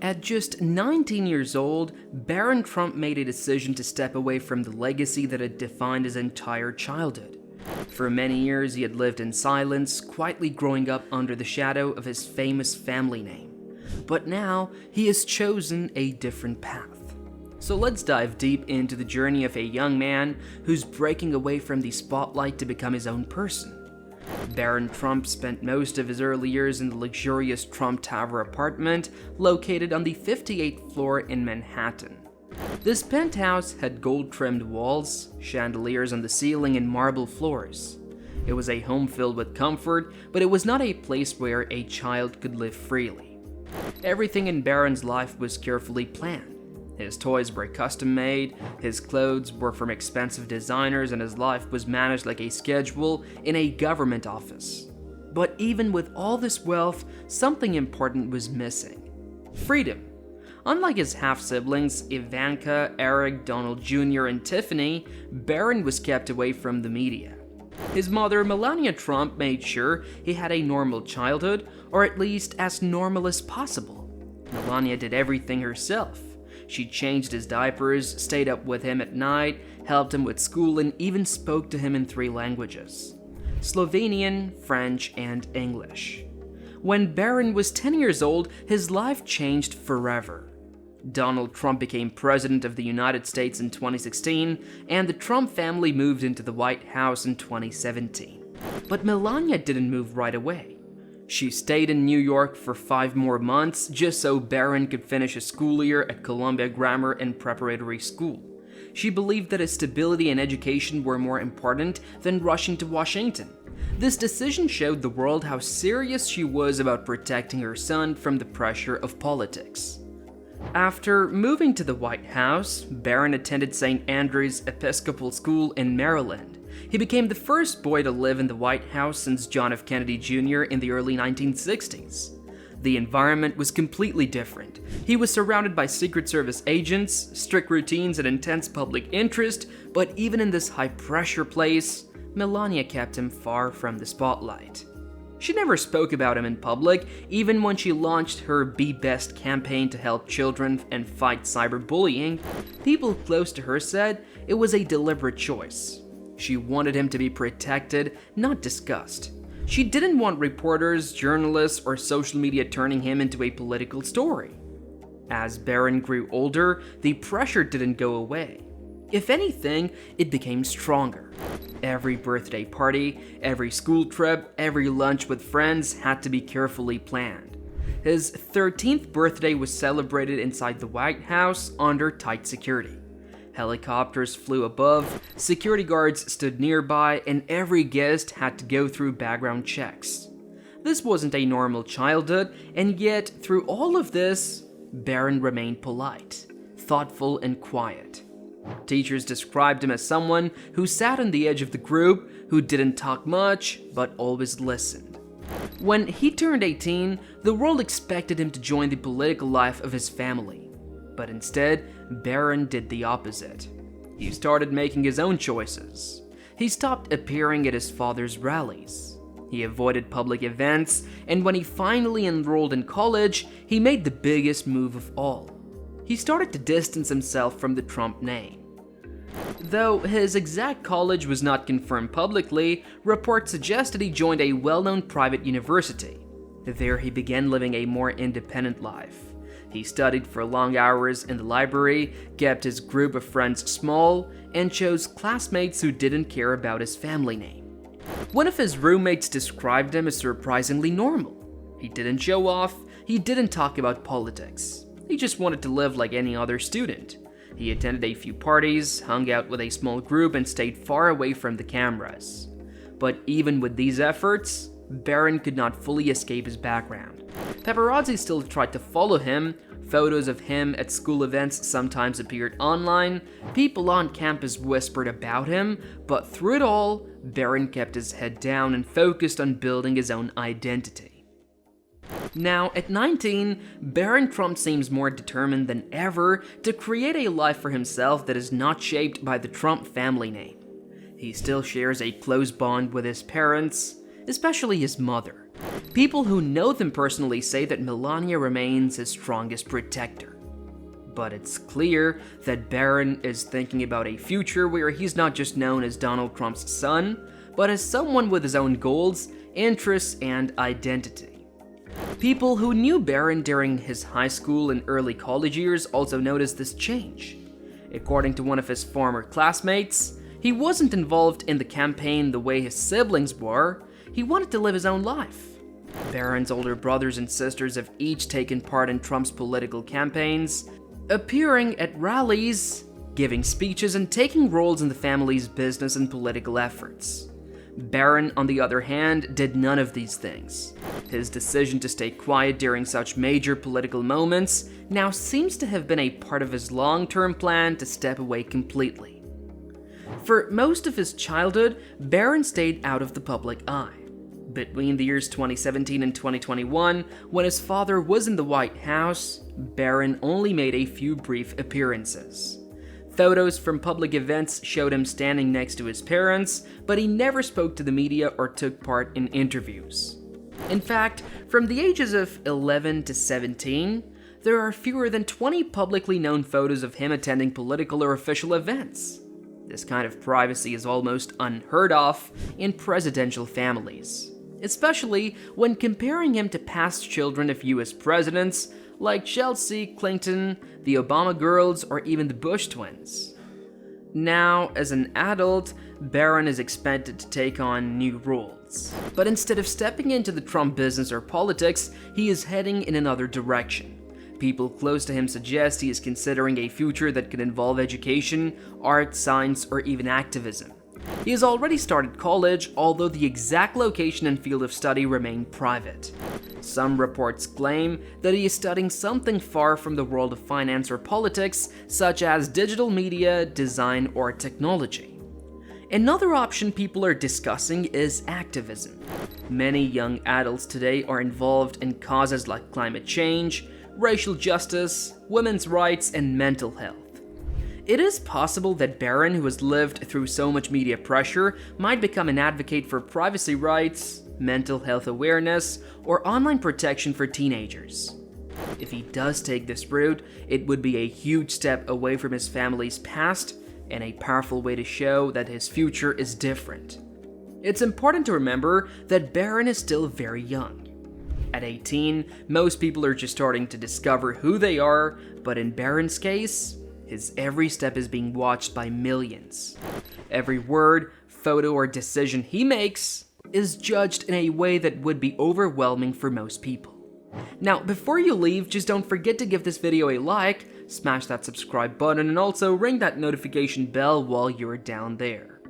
At just 19 years old, Barron Trump made a decision to step away from the legacy that had defined his entire childhood. For many years, he had lived in silence, quietly growing up under the shadow of his famous family name. But now, he has chosen a different path. So let's dive deep into the journey of a young man who's breaking away from the spotlight to become his own person. Barron Trump spent most of his early years in the luxurious Trump Tower apartment located on the 58th floor in Manhattan. This penthouse had gold-trimmed walls, chandeliers on the ceiling, and marble floors. It was a home filled with comfort, but it was not a place where a child could live freely. Everything in Barron's life was carefully planned. His toys were custom-made, his clothes were from expensive designers, and his life was managed like a schedule in a government office. But even with all this wealth, something important was missing: freedom. Unlike his half-siblings, Ivanka, Eric, Donald Jr., and Tiffany, Barron was kept away from the media. His mother, Melania Trump, made sure he had a normal childhood, or at least as normal as possible. Melania did everything herself. She changed his diapers, stayed up with him at night, helped him with school, and even spoke to him in 3 languages: Slovenian, French, and English. When Barron was 10 years old, his life changed forever. Donald Trump became president of the United States in 2016, and the Trump family moved into the White House in 2017. But Melania didn't move right away. She stayed in New York for 5 more months just so Barron could finish his school year at Columbia Grammar and Preparatory School. She believed that his stability and education were more important than rushing to Washington. This decision showed the world how serious she was about protecting her son from the pressure of politics. After moving to the White House, Barron attended St. Andrew's Episcopal School in Maryland. He became the first boy to live in the White House since John F. Kennedy Jr. in the early 1960s. The environment was completely different. He was surrounded by Secret Service agents, strict routines, and intense public interest, but even in this high-pressure place, Melania kept him far from the spotlight. She never spoke about him in public, even when she launched her Be Best campaign to help children and fight cyberbullying. People close to her said it was a deliberate choice. She wanted him to be protected, not discussed. She didn't want reporters, journalists, or social media turning him into a political story. As Barron grew older, the pressure didn't go away. If anything, it became stronger. Every birthday party, every school trip, every lunch with friends had to be carefully planned. His 13th birthday was celebrated inside the White House under tight security. Helicopters flew above, security guards stood nearby, and every guest had to go through background checks. This wasn't a normal childhood, and yet, through all of this, Barron remained polite, thoughtful, and quiet. Teachers described him as someone who sat on the edge of the group, who didn't talk much, but always listened. When he turned 18, the world expected him to join the political life of his family. But instead, Barron did the opposite. He started making his own choices. He stopped appearing at his father's rallies. He avoided public events, and when he finally enrolled in college, he made the biggest move of all. He started to distance himself from the Trump name. Though his exact college was not confirmed publicly, reports suggested he joined a well-known private university. There he began living a more independent life. He studied for long hours in the library, kept his group of friends small, and chose classmates who didn't care about his family name. One of his roommates described him as surprisingly normal. He didn't show off, he didn't talk about politics. He just wanted to live like any other student. He attended a few parties, hung out with a small group, and stayed far away from the cameras. But even with these efforts, Barron could not fully escape his background. Paparazzi still tried to follow him. Photos of him at school events sometimes appeared online. People on campus whispered about him, but through it all, Barron kept his head down and focused on building his own identity. Now, at 19, Barron Trump seems more determined than ever to create a life for himself that is not shaped by the Trump family name. He still shares a close bond with his parents, especially his mother. People who know them personally say that Melania remains his strongest protector. But it's clear that Barron is thinking about a future where he's not just known as Donald Trump's son, but as someone with his own goals, interests, and identity. People who knew Barron during his high school and early college years also noticed this change. According to one of his former classmates, he wasn't involved in the campaign the way his siblings were. He wanted to live his own life. Barron's older brothers and sisters have each taken part in Trump's political campaigns, appearing at rallies, giving speeches, and taking roles in the family's business and political efforts. Barron, on the other hand, did none of these things. His decision to stay quiet during such major political moments now seems to have been a part of his long-term plan to step away completely. For most of his childhood, Barron stayed out of the public eye. Between the years 2017 and 2021, when his father was in the White House, Barron only made a few brief appearances. Photos from public events showed him standing next to his parents, but he never spoke to the media or took part in interviews. In fact, from the ages of 11 to 17, there are fewer than 20 publicly known photos of him attending political or official events. This kind of privacy is almost unheard of in presidential families, especially when comparing him to past children of US presidents like Chelsea Clinton, the Obama girls, or even the Bush twins. Now, as an adult, Barron is expected to take on new roles. But instead of stepping into the Trump business or politics, he is heading in another direction. People close to him suggest he is considering a future that could involve education, art, science, or even activism. He has already started college, although the exact location and field of study remain private. Some reports claim that he is studying something far from the world of finance or politics, such as digital media, design, or technology. Another option people are discussing is activism. Many young adults today are involved in causes like climate change, racial justice, women's rights, and mental health. It is possible that Barron, who has lived through so much media pressure, might become an advocate for privacy rights, mental health awareness, or online protection for teenagers. If he does take this route, it would be a huge step away from his family's past and a powerful way to show that his future is different. It's important to remember that Barron is still very young. At 18, most people are just starting to discover who they are, but in Barron's case, his every step is being watched by millions. Every word, photo, or decision he makes is judged in a way that would be overwhelming for most people. Now, before you leave, just don't forget to give this video a like, smash that subscribe button, and also ring that notification bell while you're down there.